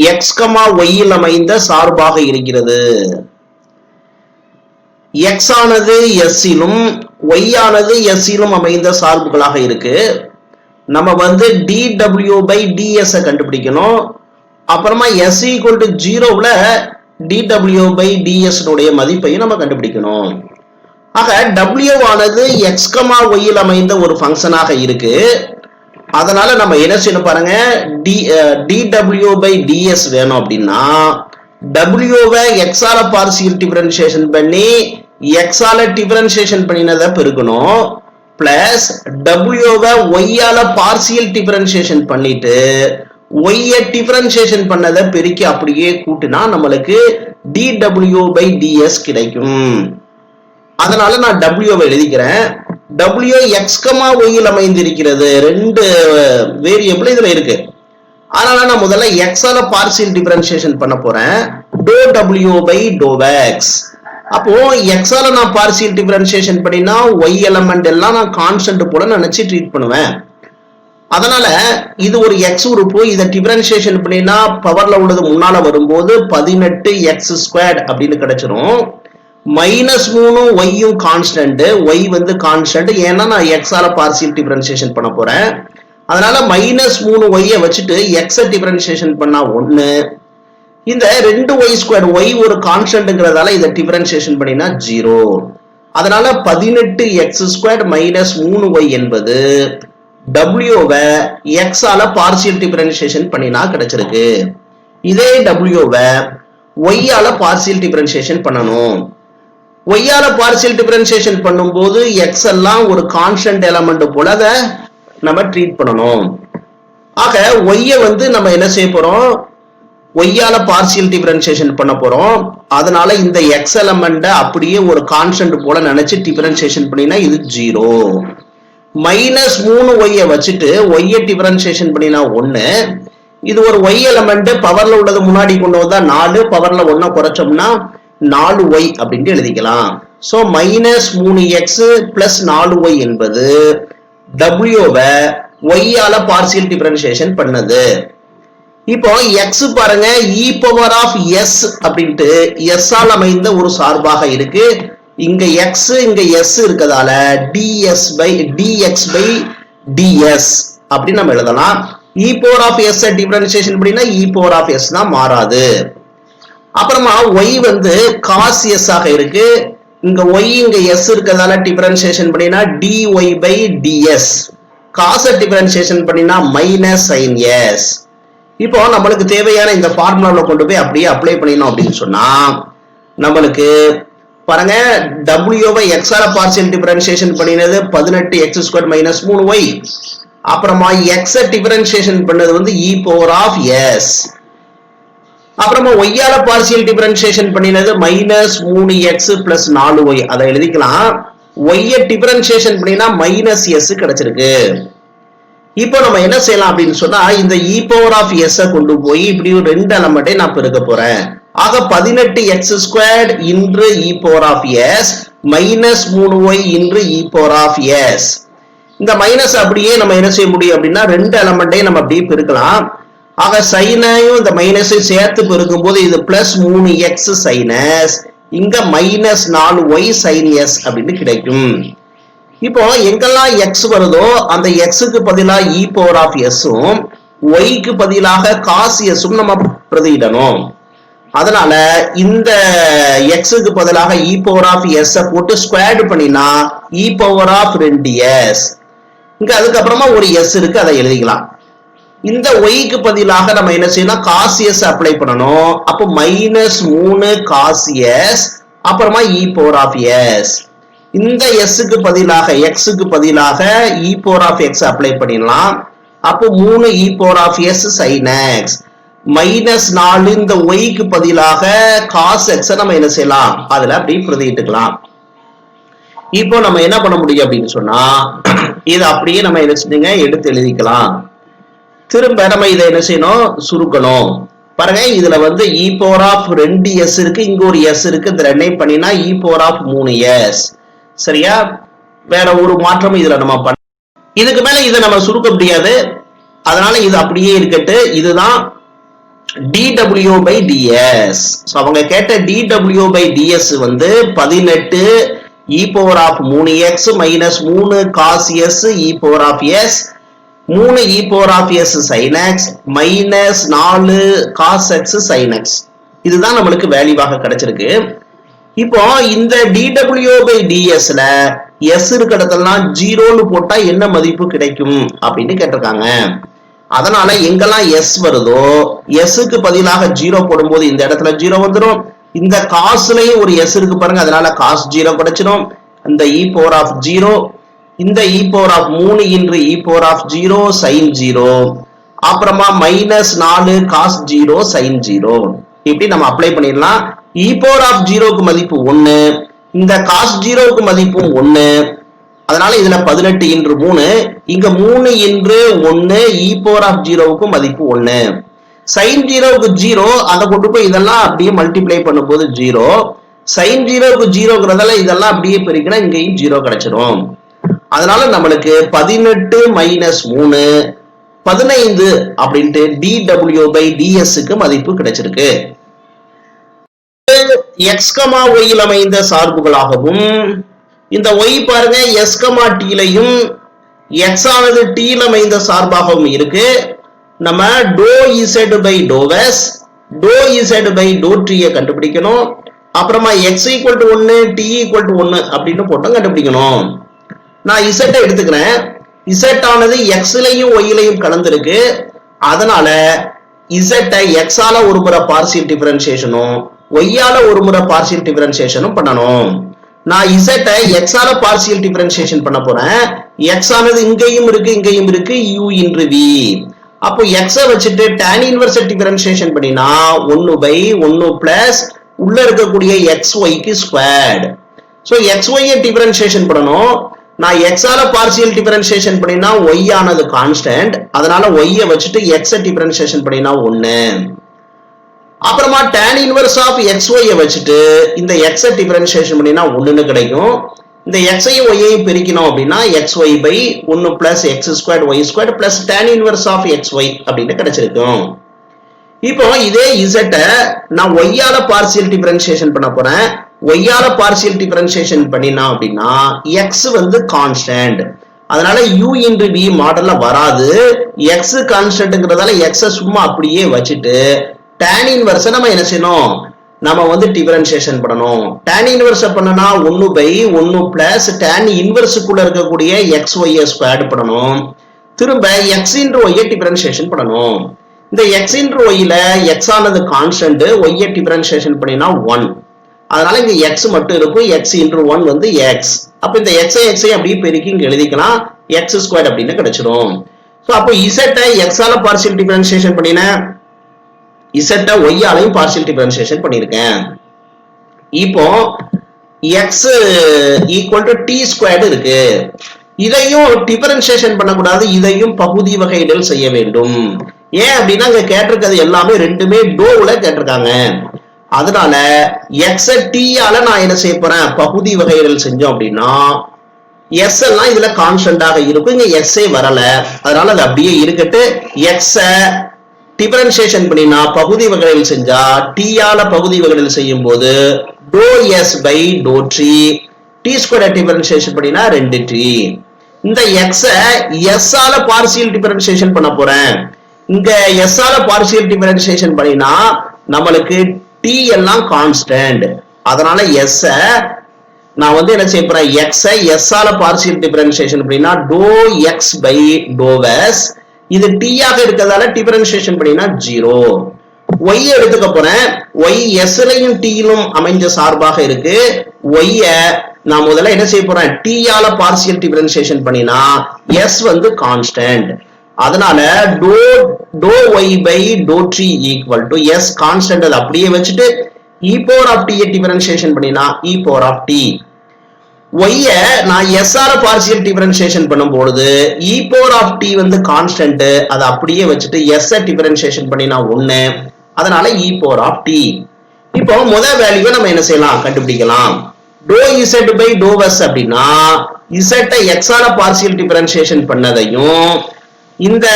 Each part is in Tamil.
எக்ஸ் கமா ஒய்யில் அமைந்த சார்பாக இருக்கிறது. எக்ஸ் ஆனது எஸ்ஸிலும் ஒய் ஆனது எஸ்ஸிலும் அமைந்த சார்புகளாக இருக்கு. நம்ம வந்து dw by ds கண்டுபிடிக்கணும். அப்புறமா s ஈக்குவல் டு 0ல dw by ds உடைய மதிப்பையும் நம்ம கண்டுபிடிக்கணும். ஆக w ஆனது x, yயில் அமைந்த ஒரு ஃபங்க்ஷனாக இருக்கு. அதனால நம்ம என்ன செய்யணும் பாருங்க, dw by ds வேணும் அப்படின்னா w-வை x ஆல பார்சியல் டிஃபரன்ஷியேஷன் பண்ணி x ஆல டிஃபரன்ஷியேஷன் பண்ணினதை பெருக்கணும், பிளஸ் w-வை y ஆல பார்சியல் டிஃபரன்ஷியேஷன் பண்ணிட்டு y-ஐ டிஃபரன்ஷியேஷன் பண்ணதை பெருக்கி அப்படியே கூட்டினா நம்மளுக்கு dw by ds கிடைக்கும். அதனால நான் w-வை எழுதிக்கிறேன். w x, y-யில் அமைந்திருக்கிறது. ரெண்டு வேரியபிள் இதுல இருக்கு. அதனால நான் முதல்ல x ஆல பார்சியல் டிஃபரன்ஷியேஷன் பண்ண போறேன். ∂w by ∂x. அப்போ x ஆல நான் பார்சியல் டிஃபரன்ஷியேஷன் பண்ணினா y எலிமெண்ட் எல்லாம் நான் கான்ஸ்டன்ட் போல நினைச்சு ட்ரீட் பண்ணுவேன். அதனால இது ஒரு x உறுப்பு. இதை டிஃபரன்ஷியேஷன் பண்ணினா பவர்ல உள்ளது முன்னால வரும்போது 18x² அப்படின்னு கிடைச்சிரும். -3 y-யும் கான்ஸ்டன்ட், y வந்து கான்ஸ்டன்ட், ஏன்னா நான் x ஆல பார்சியல் டிஃபரன்ஷியேஷன் பண்ண போறேன். அதனால -3 y-ஐ வச்சுட்டு x-ஐ டிஃபரன்ஷியேஷன் பண்ணா 1. இந்த 2y², y ஒரு கான்ஸ்டன்ட்ங்கிறதால இதை டிஃபரன்ஷியேஷன் பண்ணினா 0. அதனால 18x² - 3y என்பது w-வை x ஆல பார்சியல் டிஃபரன்ஷியேஷன் பண்ணினா கிடைச்சிருக்கு. இதே w-வை y ஆல பார்சியல் டிஃபரன்ஷியேஷன் பண்ணணும். y ஆல பார்சியல் டிஃபரன்ஷியேஷன் பண்ணும்போது x எல்லாம் ஒரு கான்ஸ்டன்ட் எலிமெண்ட் போல அதை நம்ம ட்ரீட் பண்ணணும். ஆக y-ஐ வந்து நம்ம என்ன செய்ய போறோம், y ஆல பார்சியல் டிஃபரன்ஷியேஷன் பண்ண போறோம். அதனால இந்த x எலிமெண்ட்டை அப்படியே ஒரு கான்ஸ்டன்ட் போல நினைச்சு டிஃபரன்ஷியேஷன் பண்ணினா இது 0. -3 y-ஐ வச்சுட்டு y-ஐ டிஃபரன்ஷியேஷன் பண்ணினா 1. இது ஒரு y எலிமெண்ட், பவர்ல உள்ளது முன்னாடி கொண்டு வந்தா 4, பவர்ல 1 குறைச்சோம்னா 4y அப்படின்னு எழுதிக்கலாம். சோ -3x + 4y என்பது w-வை y ஆல பார்சியல் டிஃபரன்ஷியேஷன் பண்ணது. இப்போ x பாருங்க e⁻s அப்படின்ட்டு s ஆல் அமைந்த ஒரு சார்பாக இருக்கு. இங்க x இங்க s இருக்கதால dx by ds அப்படின்னு நம்ம எழுதலாம். e⁻s டிஃபரன்ஷியேஷன் பண்ணினா e⁻s தான் மாறாது. அப்புறமா y வந்து cos s ஆக இருக்கு. இங்க y இங்க s இருக்கதால டிஃபரன்ஷியேஷன் பண்ணினா dy by ds. cos differentiation பண்ணினா -sin s. இப்போ நம்மளுக்கு தேவையான இந்த ஃபார்முலாவை கொண்டு போய் அப்படியே அப்ளை பண்ணினோம் அப்படின்னு சொன்னா நம்மளுக்கு பாருங்க, w-வை x ஆல பார்சியல் டிஃபரன்ஷியேஷன் பண்ணினது 18x² - 3y. அப்புறமா x-ஐ டிஃபரன்ஷியேஷன் பண்ணது வந்து e⁻s. அப்புறமா y ஆல பார்சியல் டிஃபரன்ஷியேஷன் பண்ணினது -3x + 4y. அதை எழுதிக்கலாம். y-ஐ டிஃபரன்ஷியேஷன் பண்ணினா -s கிடைச்சிருக்கு. இப்போ நம்ம என்ன செய்யலாம் அப்படின்னு சொன்னா, இந்த e⁻s கொண்டு போய் இப்படி ஒரு ரெண்டு எலிமெண்ட்டை நான் பெருக்க போறேன். ஆக 18x² e⁻s -3y e⁻s. இந்த மைனஸ் அப்படியே நம்ம என்ன செய்ய முடியும் அப்படின்னா ரெண்டு எலிமெண்ட்டையும் நம்ம அப்படியே பெருக்கலாம். ஆக சைனையும் இந்த மைனஸையும் சேர்த்து பெருக்கும் போது இது +3x sin s, இங்க -4y sin s அப்படின்னு கிடைக்கும். இப்போ எங்கெல்லாம் x வருதோ அந்த x-க்கு பதிலாக e⁻s-உம் y-க்கு பதிலாக cos s-உம் நம்ம பிரதியிடணும். அதனால இந்த x-க்கு பதிலாக e⁻s போட்டு ஸ்கொயர்ட் பண்ணினா e⁻2s. இங்க அதுக்கப்புறமா ஒரு s இருக்கு, அதை எழுதிக்கலாம். இந்த y-க்கு பதிலாக நம்ம என்ன செய்யணும், cos s அப்ளை பண்ணணும். அப்போ -3 cos s அப்புறமா e⁻s. இந்த s-க்கு பதிலாக x-க்கு பதிலாக e⁻x அப்ளை பண்ணிடலாம். அப்போ 3 e⁻s sin x -4 இந்த y-க்கு பதிலாக cos x நம்ம என்ன செய்யலாம், அதுல அப்படி பிரதியிட்டுக்கலாம். இப்போ நம்ம என்ன பண்ண முடியும் அப்படின்னு சொன்னா, இதை அப்படியே நம்ம என்ன செய்யுங்க எடுத்து எழுதிக்கலாம். திரும்ப நம்ம இதை என்ன செய்யணும், சுருக்கணும். பாருங்க, இதுல வந்து e⁻2s இருக்கு, இங்க ஒரு s இருக்கு. இந்த ரெண்டையும் பண்ணினா e⁻3s. சரியா? வேற ஒரு மாற்றம் இதுல நம்ம பண்ண, இதுக்கு மேல இதை நம்ம சுருக்க முடியாது. அதனால இது அப்படியே இருக்கட்டு. இதுதான் dw by ds. So அவங்க கேட்ட dw by ds வந்து 18 e power of 3x minus 3 cos s e power of s 3 e power of s sin x minus 4 cos x sin x. இதுதான் நம்மளுக்கு வேல்யூவாக கிடைச்சிருக்கு. இப்போ இந்த dw by dsல s இருக்க இடத்துலலாம் 0ன்னு போட்டா என்ன மதிப்பு கிடைக்கும் அப்படின்னு கேட்டிருக்காங்க. அதனால எங்கெல்லாம் s வருதோ s க்கு பதிலாக 0 போடும்போது இந்த இடத்துல 0 வந்துரும். இந்த காஸ்லயும் ஒரு s இருக்கு பாருங்க, அதனால cos 0 கிடைச்சிடும். இந்த e power of 0, இந்த e power of 3 into e power of 0 sin 0, அப்புறமா minus 4 cos 0 sin 0. இப்படி நம்ம அப்ளை பண்ணிடலாம். e power of 0 க்கு மதிப்பு 1, இந்த cos 0 க்கு மதிப்பு 1. அதனால இதுல 18 into 3, இங்க 3 into 1 e power of 0 க்கு மதிப்பு 1. sin 0 க்கு 0, அதை கொண்டு போய் இதெல்லாம் அப்படியே மல்டிப்ளை பண்ணும்போது 0. sin 0 க்கு 0ங்கிறதால இதெல்லாம் அப்படியே பெருக்கினா இங்கேயும் 0 கிடைச்சிடும். அதனால நம்மளுக்கு 18 minus 3 15 அப்படின்ட்டு dw by ds க்கு மதிப்பு கிடைச்சிருக்கு. x, y ல் அமைந்த சார்புகளாகவும் இந்த y பாருங்க s, t லையும் x ஆனது t ல் அமைந்த சார்பாகவும் இருக்கு. நம்ம dou z by dou s, dou z by dou t கண்டுபிடிக்கணும். அப்புறமா x equal to 1, t equal to 1 அப்படின்னு போட்டு கண்டுபிடிக்கணும். நான் z எடுத்துக்கிறேன். z ஆனது x லையும் y லையும் கலந்திருக்கு. அதனால z x ஆல ஒரு முறை பார்சியல் டிஃபரன்ஷியேஷனும் y ஆல ஒரு முறை பார்சியல் டிஃபரன்ஷியேஷனும் பண்ணணும். நான் z x ஆல பார்சியல் டிஃபரன்ஷியேஷன் பண்ண போறேன். x ஆனது இங்கேயும் இருக்கு இங்கேயும் இருக்கு u into v. அப்போ x வச்சுட்டு tan inverse டிஃபரன்ஷியேஷன் பண்ணினா 1 by 1 பிளஸ் உள்ள இருக்கக்கூடிய xy க்கு ஸ்கொயர்ட். சோ xy டிஃபரன்ஷியேஷன் பண்ணனும். நான் x ஆல பார்சியல் டிஃபரன்ஷியேஷன் பண்ணினா y ஆனது கான்ஸ்டன்ட். அதனால y வச்சுட்டு x டிஃபரன்ஷியேஷன் பண்ணினா 1. அப்புறமா tan inverse of xy வச்சுட்டு இந்த x டிஃபரன்ஷியேஷன் பண்ணினா 1ன்னு கிடைக்கும். இந்த x ஐயும் y ஐயும் பெருக்கினோம் அப்படின்னா xy by 1 plus x squared y squared plus tan inverse of xy அப்படின்னு கிடைச்சிருக்கும். இப்போ இதே z நான் y ஆல பார்சியல் டிஃபரன்ஷியேஷன் பண்ண போறேன். y ஆல பார்சியல் டிஃபரன்ஷியேஷன் பண்ணினா அப்படின்னா x வந்து கான்ஸ்டன்ட். அதனால u into v மாடல்ல வராது. x கான்ஸ்டன்ட்ங்கிறதால x சும்மா அப்படியே வச்சுட்டு tan inverse நம்ம என்ன செய்யணும், நம்ம வந்து டிஃபரன்ஷியேஷன் பண்ணணும். tan inverse பண்ணனா 1 by 1 plus tan inverse குள்ள இருக்கக்கூடிய xy ஸ்கொயர்ட் பண்ணணும். திரும்ப x into y டிஃபரன்ஷியேஷன் பண்ணணும். இந்த x into y ல x ஆனது கான்ஸ்டன்ட், y டிஃபரன்ஷியேஷன் பண்ணினா 1. அதனால இங்க x மட்டும் இருக்கும். x into 1 வந்து x. அப்ப இந்த x ஐ அப்படியே பெருக்கி இங்க எழுதிக்கலாம். x ஸ்கொயர்ட் அப்படின்னு கிடைச்சிடும். சோ அப்போ z x ஆல பார்சியல் டிஃபரன்ஷியேஷன் பண்ணின, z y ஆலையும் பார்சியல் டிஃபரன்ஷியேஷன் பண்ணிருக்கேன். இப்போ x equal to t squared இருக்கு. இதையும் டிஃபரன்ஷியேஷன் பண்ணக்கூடாது, இதையும் பகுதி வகையிடல் செய்ய வேண்டும். ஏன் அப்படின்னா இங்க கேட்டிருக்கிறது எல்லாமே ரெண்டுமே டோவுல கேட்டிருக்காங்க. அதனால x t ஆல நான் என்ன செய்ய போறேன், பகுதி வகையிடல் செஞ்சோம் அப்படின்னா s எல்லாம் இதுல கான்ஸ்டன்டாக இருக்கும். இங்க s வரல, அதனால அது அப்படியே இருக்கட்டு. x டிஃபரன்ஷியேஷன் பண்ணினா பகுதி வகையிடல் செஞ்சா t ஆல பகுதி வகையிடல் செய்யும் போது dou s by dou t, t square differentiation பண்ணினா 2t. இந்த x s ஆல பார்சியல் டிஃபரன்ஷியேஷன் பண்ண போறேன். இங்க s ஆல பார்சியல் டிஃபரன்ஷியேஷன் பண்ணினா நம்மளுக்கு t எல்லாம் கான்ஸ்டன்ட். அதனால s நான் வந்து என்ன செய்ய போறேன், x s ஆல பார்சியல் டிஃபரன்ஷியேஷன் பண்ணினா dou x by dou s. இது t ஆக இருக்கிறதால டிஃபரன்ஷியேஷன் பண்ணினா 0. y எடுத்துக்க போறேன். y s லையும் t லும் அமைஞ்ச சார்பாக இருக்கு. y நான் முதல்ல என்ன செய்ய போறேன், t ஆல பார்சியல் டிஃபரன்ஷியேஷன் பண்ணினா s வந்து கான்ஸ்டன்ட். அதனால dou y by dou t equal to s constant. அது அப்படியே வச்சுட்டு e power of t differentiation பண்ணினா e power of t. y நான் s ஆல பார்சியல் டிஃபரன்ஷியேஷன் பண்ணும்போது e power of t வந்து கான்ஸ்டன்ட். அது அப்படியே வச்சுட்டு s டிஃபரன்ஷியேஷன் பண்ணினா 1. அதனால e power of t. இப்போ முதல் வேல்யூவை நம்ம என்ன செய்யலாம், கண்டுபிடிக்கலாம். dou z by dou s அப்படின்னா z x ஆல பார்சியல் டிஃபரன்ஷியேஷன் பண்ணதையும் இந்த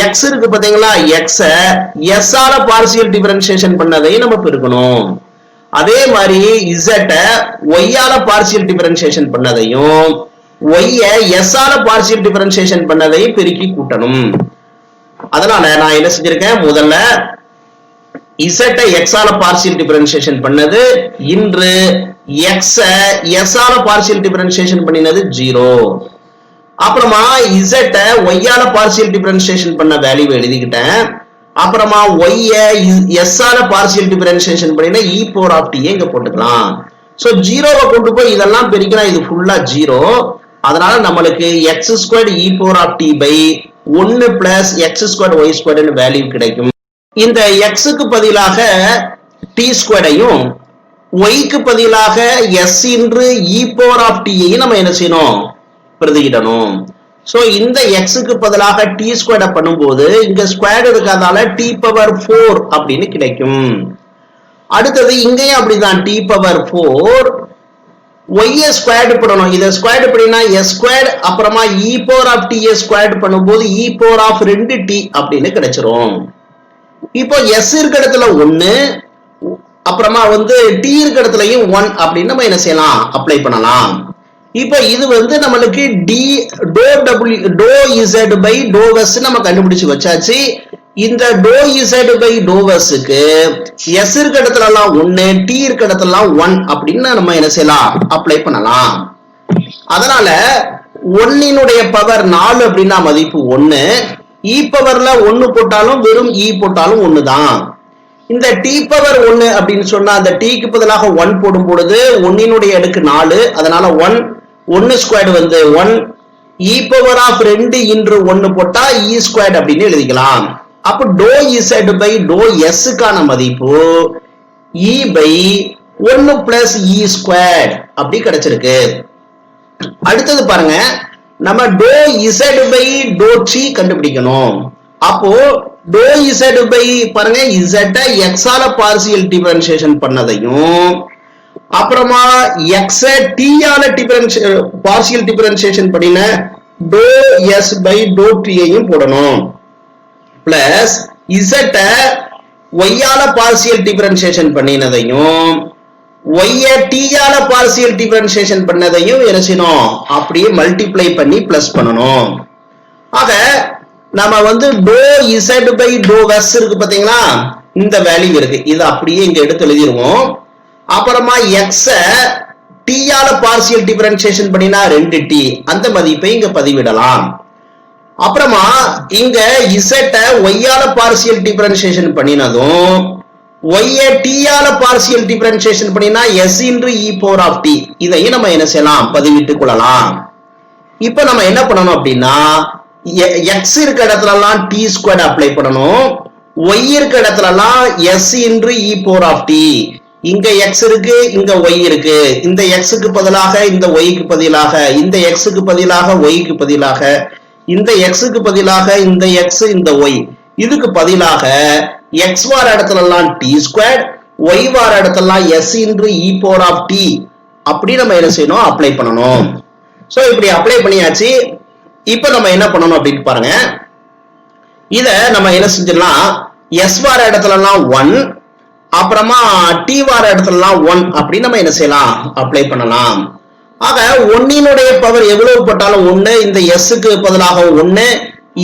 x இருக்கு பாத்தீங்களா, x s ஆல பார்சியல் டிஃபரன்ஷியேஷன் பண்ணதை நம்ம பெருக்கணும். அதே மாதிரி z y ஆல பார்சியல் டிஃபரன்ஷியேஷன் பண்ணதையும் y s ஆல பார்சியல் டிஃபரன்ஷியேஷன் பண்ணதையும் பெருக்கி கூட்டணும். அதனால நான் என்ன செஞ்சிருக்கேன், முதல்ல z x ஆல பார்சியல் டிஃபரன்ஷியேஷன் பண்ணது இன்று x s ஆல பார்சியல் டிஃபரன்ஷியேஷன் பண்ணினது 0. அப்புறமா z y ஆல பார்சியல் டிஃபரன்ஷியேஷன் பண்ண வேல்யூ எழுதிக்கிட்டேன். அப்புறமா y s ஆல பார்சியல் டிஃபரன்ஷியேஷன் பண்ணினா e power of t இங்க போட்டுக்கலாம். சோ 0வை கொண்டு போய் இதெல்லாம் பெருக்கினா இது ஃபுல்லா 0. அதனால நம்மளுக்கு x squared e power of t by 1 plus x squared y squared ன்னு வேல்யூ கிடைக்கும். இந்த x க்கு பதிலாக t squared ஐயும் y க்கு பதிலாக s into e power of t ஐயும் நம்ம என்ன செய்யணும், பிரதியிடணும். சோ இந்த x க்கு பதிலாக t squared பண்ணும்போது இங்க ஸ்கொயர் இருக்காதால t power 4 அப்படின்னு கிடைக்கும். அடுத்தது இங்கேயும் அப்படிதான் t power 4 y ஸ்கொயர்ட் பண்ணணும். இத ஸ்கொயர்ட் பண்ணினா s ஸ்கொயர்ட் அப்புறமா e power of t squared பண்ணும்போது e power of 2t அப்படின்னு கிடைச்சிரும். இப்போ s இருக்க இடத்துல 1 அப்புறமா t இருக்க இடத்துலயும் 1 அப்படின்னு நம்ம என்ன செய்யலாம், அப்ளை பண்ணலாம். இப்போ இது நம்மளுக்கு dou z by dou s நம்ம கண்டுபிடிச்சு வச்சாச்சு. இந்த dou z by dou s க்கு s இருக்க இடத்துல எல்லாம் 1 t இருக்க இடத்துல எல்லாம் 1 அப்படின்னு நம்ம என்ன செய்யலாம், அப்ளை பண்ணலாம். அதனால 1 னுடைய பவர் 4 அப்படின்னா மதிப்பு 1, e பவர்ல 1 போட்டாலும் வெறும் e போட்டாலும் 1 தான். இந்த t பவர் 1 அப்படின்னு சொன்னா அந்த t க்கு பதிலாக 1 போடும் பொழுது 1 னுடைய அடுக்கு 4, அதனால 1 squared 1, e power of 2 into 1 போட்டா e ஸ்கொயர்ட் அப்படின்னு எழுதிக்கலாம். அப்ப dou z by dou s க்கான மதிப்பு e by 1 plus e squared அப்படி கிடைச்சிருக்கு. அடுத்தது பாருங்க, நம்ம dou z by dou t கண்டுபிடிக்கணும். அப்போ dou z by பாருங்க z x ஆல பார்சியல் டிஃபரன்ஷியேஷன் பண்ணதையும் அப்புறமா x t ஆல பார்சியல் டிஃபரன்ஷியேஷன் பண்ணின dou s by dou t ஐயும் போடணும். பிளஸ் z y ஆல பார்சியல் டிஃபரன்ஷியேஷன் பண்ணினதையும் y t ஆல பார்சியல் டிஃபரன்ஷியேஷன் பண்ணதையும் என்ன செய்யணும், அப்படியே மல்டிப்ளை பண்ணி பிளஸ் பண்ணணும். ஆக நம்ம dou z by dou s இருக்கு பாத்தீங்களா, இந்த வேல்யூ இருக்கு, இது அப்படியே இங்க எடுத்து எழுதிருவோம். அப்புறமா x t ஆல பார்சியல் டிஃபரன்ஷியேஷன் பண்ணினா 2t, அந்த மதிப்பை இங்க பதிவிடலாம். அப்புறமா இங்க z y ஆல பார்சியல் டிஃபரன்ஷியேஷன் பண்ணினதும் y t ஆல பார்சியல் டிஃபரன்ஷியேஷன் பண்ணினா s into e power of t, இதையும் நம்ம என்ன செய்யலாம், பதிவிட்டுக் கொள்ளலாம். இப்போ நம்ம என்ன பண்ணணும் அப்படின்னா x இருக்க இடத்துல எல்லாம் t ஸ்கொயர்ட் அப்ளை பண்ணணும், y இருக்க இடத்துல எல்லாம் s into e power of t. இங்க x இருக்கு, இங்க y இருக்கு, இந்த x க்கு பதிலாக இந்த y க்கு பதிலாக, இந்த x க்கு பதிலாக y க்கு பதிலாக, இந்த x க்கு பதிலாக இந்த x இந்த y, இதுக்கு பதிலாக x வார இடத்துல எல்லாம் t ஸ்கொயர்ட், y வார இடத்துல எல்லாம் s into e power of t அப்படி நம்ம என்ன செய்யணும், அப்ளை பண்ணணும். சோ இப்படி அப்ளை பண்ணியாச்சு. இப்போ நம்ம என்ன பண்ணணும் அப்படின்னு பாருங்க, இத நம்ம என்ன செஞ்சிடலாம், s வார இடத்துல எல்லாம் 1 அப்புறமா t வார இடத்துல எல்லாம் 1 அப்படி நம்ம என்ன செய்யலாம், அப்ளை பண்ணலாம். ஆக 1 னுடைய பவர் எவ்வளவு போட்டாலும் 1, இந்த s க்கு பதிலாக 1,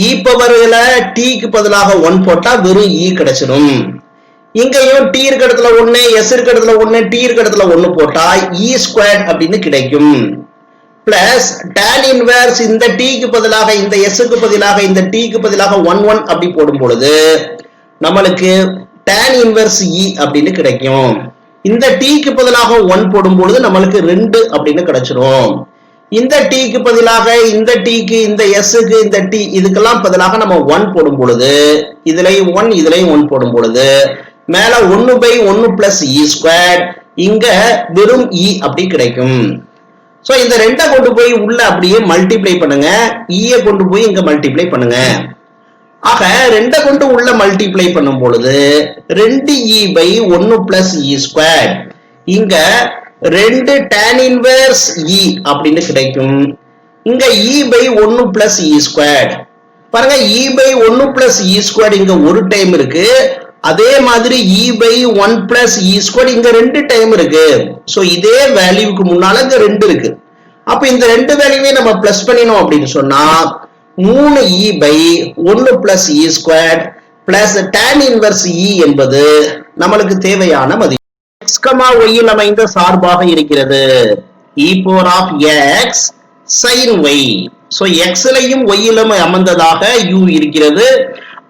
e பவர்ல t க்கு பதிலாக 1 போட்டா வெறும் e கிடைச்சிடும். இங்கேயும் t இருக்க இடத்துல 1, s இருக்க இடத்துல 1, t இருக்க இடத்துல 1 போட்டா e ஸ்கொயர்ட் அப்படின்னு கிடைக்கும். பிளஸ் tan இன்வெர்ஸ் இந்த t க்கு பதிலாக இந்த s க்கு பதிலாக இந்த t க்கு பதிலாக 1 1 அப்படி போடும் பொழுது நம்மளுக்கு tan இன்வெர்ஸ் e அப்படின்னு கிடைக்கும். இந்த t க்கு பதிலாக 1 போடும் பொழுது நம்மளுக்கு 2 அப்படின்னு கிடைச்சிரும். இந்த t க்கு பதிலாக இந்த t க்கு இந்த s க்கு இந்த t இதுக்கெல்லாம் பதிலாக நம்ம 1 போடும் பொழுது இதுலயும் 1 இதுலயும் 1 போடும் பொழுது மேல 1 by 1 plus e ஸ்கொயர், இங்க வெறும் e அப்படி கிடைக்கும். சோ இந்த 2 கொண்டு போய் உள்ள அப்படியே மல்டிப்ளை பண்ணுங்க, e கொண்டு போய் இங்க மல்டிப்ளை பண்ணுங்க. ஆக 2 கொண்டு உள்ள மல்டிப்ளை பண்ணும் பொழுது 2e by 1 plus e square, இங்க 2 tan இன்வெர்ஸ் e அப்படின்னு கிடைக்கும். இங்க e by 1 plus e square. பாருங்க e by 1 plus e squared இங்க ஒரு டைம் இருக்கு, அதே மாதிரி e by 1 plus e squared இங்க ரெண்டு டைம் இருக்கு. சோ இதே வேல்யூக்கு முன்னால இங்க ரெண்டு இருக்கு. அப்ப இந்த ரெண்டு வேல்யூவே நம்ம பிளஸ் பண்ணினோம் அப்படின்னு சொன்னா 3e by 1 plus e squared plus tan inverse e என்பது நம்மளுக்கு தேவையான மதிப்பு. x, y இல் அமைந்த சார்பாக இருக்கிறது. e power of x sin y. So x லையும் y லும் அமர்ந்ததாக u இருக்கிறது.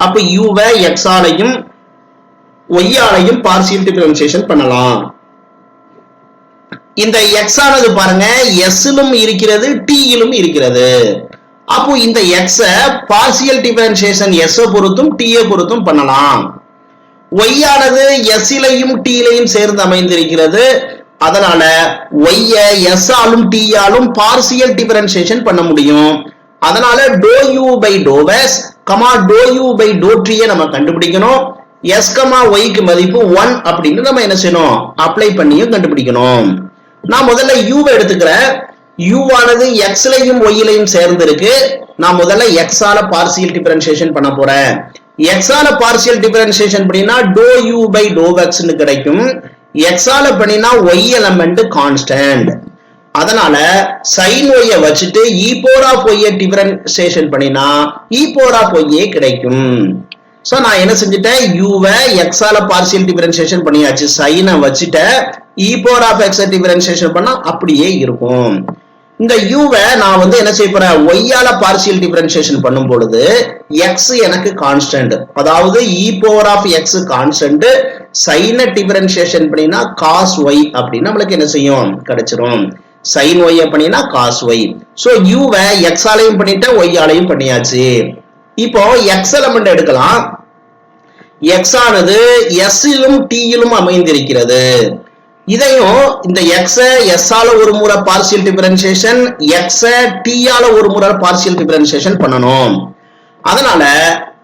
அப்ப u வை x ஆலையும் y ஆலையும் பார்சியல் டிஃபரன்ஷியேஷன் பண்ணலாம். இந்த x ஆனது பாருங்க s லும் இருக்கிறது t லும் இருக்கிறது. அப்போ இந்த x பார்சியல் டிஃபரன்ஷியேஷன் s பொறுத்தும் t பொறுத்தும் பண்ணலாம். y ஆனது s லையும் t லையும் சேர்ந்து அமைந்திருக்கிறது. அதனால y s ஆலும் t ஆலும் பார்சியல் டிஃபரன்ஷியேஷன் பண்ண முடியும். அதனால dou u by dou s, dou u by dou t நம்ம கண்டுபிடிக்கணும். s, y க்கு மதிப்பு 1 அப்படின்னு நம்ம என்ன செய்யணும், அப்ளை பண்ணியும் கண்டுபிடிக்கணும். நான் முதல்ல u வை எடுத்துக்கிறேன். u ஆனது x லையும் y லையும் சேர்ந்து இருக்கு. நான் முதல்ல x ஆல பார்சியல் டிஃபரன்ஷியேஷன் பண்ண போறேன். x ஆல பார்சியல் டிஃபரன்ஷியேஷன் பண்ணினா dou u by dou x ன்னு கிடைக்கும். x ஆல பண்ணினா y எலிமெண்ட் கான்ஸ்டன்ட். அதனால sin y வச்சிட்டு e power of y differentiation பண்ணினா e power of y கிடைக்கும். சோ நான் என்ன செஞ்சிட்டேன், u வை x ஆல பார்சியல் டிஃபரன்ஷியேஷன் பண்ணியாச்சு. sin வச்சிட்டு e power of x differentiation பண்ணா அப்படியே இருக்கும். இந்த u வை நான் வந்து என்ன செய்ய போறேன், y ஆல பார்சியல் டிஃபரன்ஷியேஷன் பண்ணும் பொழுது x எனக்கு கான்ஸ்டன்ட், அதாவது e power of x constant, sin differentiation பண்ணினா cos y அப்படின்னு நம்மளுக்கு என்ன செய்யும், கிடைச்சிரும். sin y பண்ணினா cos y. சோ u வை x ஆலையும் பண்ணிட்டேன், y ஆலையும் பண்ணியாச்சு. இப்போ x எலிமெண்ட் எடுக்கலாம். x ஆனது s லும் t லும் அமைந்திருக்கிறது. இதையும் இந்த x s ஆல ஒரு முறை பார்சியல் டிஃபரன்ஷியேஷன், x t ஆல ஒரு முறை பார்சியல் டிஃபரன்ஷியேஷன் பண்ணணும். அதனால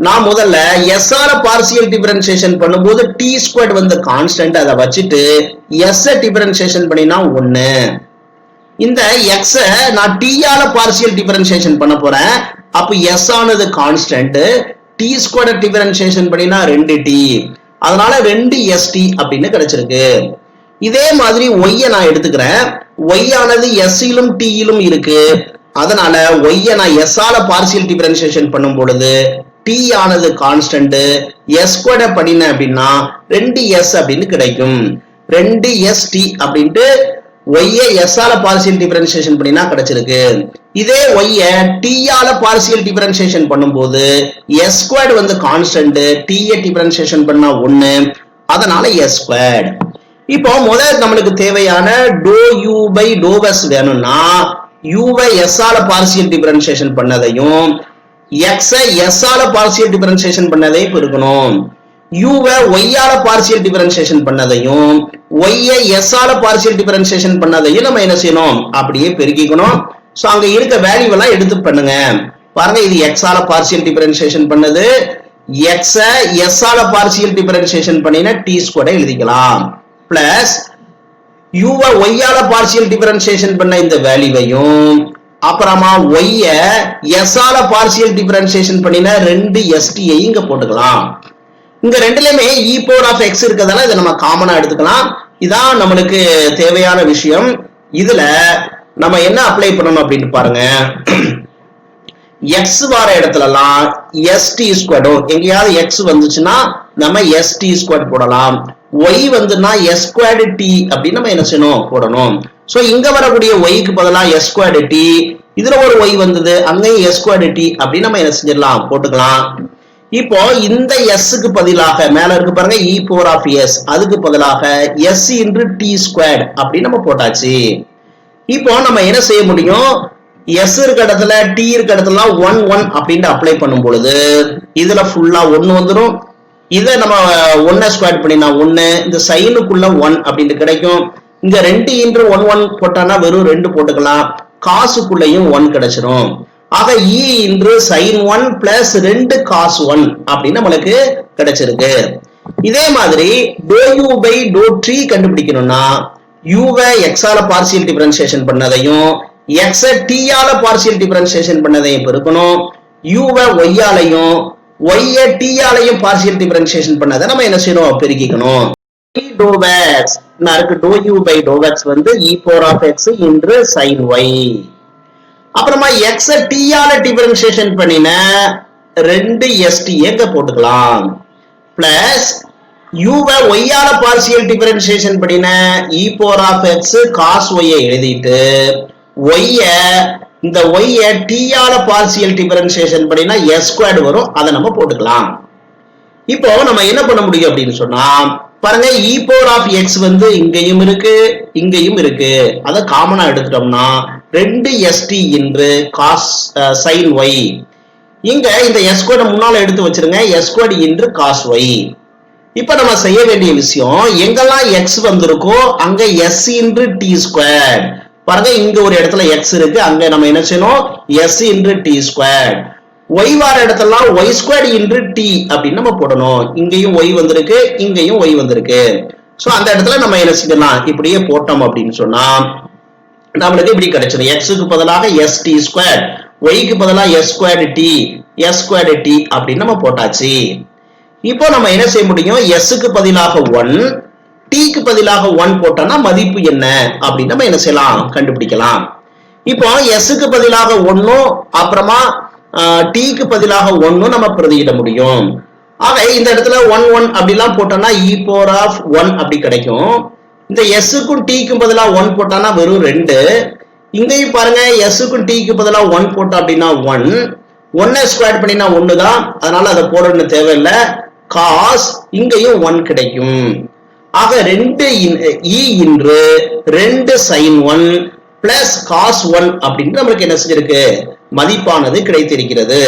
நான் முதல்ல s ஆல பார்சியல் டிஃபரன்ஷியேஷன் பண்ணும்போது t ஸ்கொயர்ட் வந்து கான்ஸ்டன்ட், அதை வச்சுட்டு s டிஃபரன்ஷியேஷன் பண்ணினா 1. இந்த x நான் t ஆல பார்சியல் டிஃபரன்ஷியேஷன் பண்ண போறேன். அப்ப s ஆனது கான்ஸ்டன்ட், t ஸ்கொயர்ட் டிஃபரன்ஷியேஷன் பண்ணினா 2t, அதனால 2st அப்படின்னு கிடைச்சிருக்கு. இதே மாதிரி y நான் எடுத்துக்கிறேன். y ஆனது s லும் t லும் இருக்கு. அதனால y நான் s ஆல பார்சியல் டிஃபரன்ஷியேஷன் பண்ணும் பொழுது t ஆனது கான்ஸ்டன்ட், s ஸ்கொயர்ட் பண்ணின அப்படின்னா 2s அப்படின்னு கிடைக்கும். 2st அப்படின்ட்டு y s ஆல பார்சியல் டிஃபரன்ஷியேஷன் பண்ணினா கிடைச்சிருக்கு. இதே y t ஆல பார்சியல் டிஃபரன்ஷியேஷன் பண்ணும்போது s ஸ்கொயர்ட் வந்து கான்ஸ்டன்ட், t டிஃபரன்ஷியேஷன் பண்ணா 1, அதனால s ஸ்கொயர்ட். இப்போ முதல்ல நம்மளுக்கு தேவையான dou u by dou s வேணும்னா u வை s ஆல பார்சியல் டிஃபரன்ஷியேஷன் பண்ணதையும் x s ஆல பார்சியல் டிஃபரன்ஷியேஷன் பண்ணதையும் பெருக்கணும். u வை y ஆல பார்சியல் டிஃபரன்ஷியேஷன் பண்ணதையும் y s ஆல பார்சியல் டிஃபரன்ஷியேஷன் பண்ணதையும் நம்ம என்ன செய்யணும், அப்படியே பெருக்கிக்கணும். சோ அங்க இருக்க வேல்யூ எல்லாம் எடுத்து பண்ணுங்க. பாருங்க, இது x ஆல பார்சியல் டிஃபரன்ஷியேஷன் பண்ணது, x s ஆல பார்சியல் டிஃபரன்ஷியேஷன் பண்ணினா t ஸ்கொயர்ட் எழுதிக்கலாம். பிளஸ் u y ஆல பார்சியல் டிஃபரன்ஷியேஷன் பண்ண இந்த வேல்யூவையும் அப்புறமா y s ஆல பார்சியல் டிஃபரன்ஷியேஷன் பண்ணின 2st இங்க போட்டுக்கலாம். இங்க ரெண்டுலயுமே e power of x இருக்கதால இதை நம்ம காமனா எடுத்துக்கலாம். இதான் நம்மளுக்கு தேவையான விஷயம். இதுல நம்ம என்ன அப்ளை பண்ணணும் அப்படின்னு பாருங்க. x வர இடத்துலலாம் st ஸ்கொயர்ட், எங்கேயாவது x வந்துச்சுன்னா நம்ம st ஸ்கொயர்ட் போடலாம். y வந்துனா s ஸ்கொயர்ட் t அப்படின்னு நம்ம என்ன செய்யணும், போடணும். சோ இங்க வரக்கூடிய y க்கு பதிலா s ஸ்கொயர்ட் t, இதுல ஒரு y வந்தது, அங்கேயும் s ஸ்கொயர்ட் t அப்படின்னு நம்ம என்ன செஞ்சிடலாம், போட்டுக்கலாம். இப்போ இந்த s க்கு பதிலாக மேல இருக்கு பாருங்க e power of s, அதுக்கு பதிலாக s into t ஸ்கொயர்ட் அப்படின்னு நம்ம போட்டாச்சு. இப்போ நம்ம என்ன செய்ய முடியும், s இருக்க இடத்துல t இருக்க இடத்துல 1 1 அப்படின்னு அப்ளை பண்ணும் பொழுது இதுல ஃபுல்லா 1 வந்துடும். இதை நம்ம 1 ஸ்கொயர் பண்ணினா 1, இந்த சைனுக்குள்ள 1 அப்படின்னு கிடைக்கும். இங்க 2 into 1 1 போட்டானா வெறும் 2 போட்டுக்கலாம். காசுக்குள்ளேயும் 1 கிடைச்சிரும். ஆக e into sin 1 plus 2 cos 1 அப்படின்னு நம்மளுக்கு கிடைச்சிருக்கு. இதே மாதிரி dou u by dou t கண்டுபிடிக்கணும்னா u வை x ஆல பார்சியல் டிஃபரன்ஷியேஷன் பண்ணதையும் x t ஆல பார்சியல் டிஃபரன்ஷியேஷன் பண்ணதையும் பெருக்கணும். யூவை ஒய்யாலையும் ஒய்ய டீயாலையும் பார்சியல் டிஃபரன்சியேஷன் பண்ணதை நம்ம என்ன செய்யணும், பெருக்கிக்கணும். Do u by do x வந்து e பவர் ஆஃப் எக்ஸ் இன்று சைன் ஒய். அப்புறமா எக்ஸ டீயால டிஃபரன்சியேஷன் பண்ணின 2st எங்க போட்டுக்கலாம். பிளஸ் யூவை ஒய்யால பார்சியல் டிஃபரன்சியேஷன் பண்ணின e power of x cos ஒய்யை எழுதிட்டு ஒய்ய இந்த ஒய்ய டீயால பார்சியல் டிஃபரன்சியேஷன் பண்ணினா s ஸ்கொயர்டு வரும், அதை நம்ம போட்டுக்கலாம். இப்போ நம்ம என்ன பண்ண முடியும் அப்படின்னு சொன்னா பாருங்க, e பவர் ஆஃப் எக்ஸ் வந்து இங்கேயும் இருக்கு இங்கேயும் இருக்கு. அதை காமனா எடுத்துட்டோம்னா 2st இன்று காஸ் சைன் ஒய். இங்க இந்த s ஸ்கொயர்டு முன்னால எடுத்து வச்சிருங்க, s ஸ்கொயர்டு இன்று காஸ் ஒய். இப்ப நம்ம செய்ய வேண்டிய விஷயம், எங்கெல்லாம் x வந்திருக்கோ அங்க s இன்று டி ஸ்கொயர். பாருங்க, இங்க ஒரு இடத்துல x இருக்கு, அங்க நம்ம என்ன செய்யணும், s இன்று டி ஸ்கொயர். y வார இடத்துல y ஸ்கொயர் இன்று t அப்படின்னு நம்ம போடணும். இங்கேயும் y வந்திருக்கு இங்கேயும் y வந்திருக்கு. சோ அந்த இடத்துல நம்ம என்ன செய்யலாம், இப்படியே போட்டோம் அப்படின்னு சொன்னா நம்மளுக்கு இப்படி கிடைச்சிடும். x க்கு பதிலாக s t ஸ்கொயர், y க்கு பதிலாக s square t, s square t அப்படின்னு நம்ம போட்டாச்சு. இப்போ நம்ம என்ன செய்ய முடியும், s க்கு பதிலாக 1 t க்கு பதிலாக 1 போட்டோம்னா மதிப்பு என்ன அப்படின்னு நம்ம என்ன செய்யலாம், கண்டுபிடிக்கலாம். இப்போ s க்கு பதிலாக 1 அப்புறமா t க்கு பதிலாக 1 நம்ம பிரதியிட முடியும். ஆக இந்த இடத்துல 1 1 அப்படிலாம் போட்டோம்னா e பவர் ஆஃப் 1 அப்படி கிடைக்கும். இந்த s க்கும் t க்கும் பதிலா 1 போட்டானா வெறும் 2. இங்கேயும் பாருங்க, s க்கும் t க்கு பதிலா 1 போட்டோம் அப்படின்னா 1 1 ஸ்கொயர் பண்ணினா 1 தான், அதனால அதை போடணும்னு தேவையில்லை. காஸ் இங்கேயும் 1 கிடைக்கும். ஆக 2 e இன்று 2 sin 1 பிளஸ் காஸ் 1 அப்படின்னு நம்மளுக்கு என்ன செஞ்சிருக்கு, மதிப்பானது கிடைத்திருக்கிறது.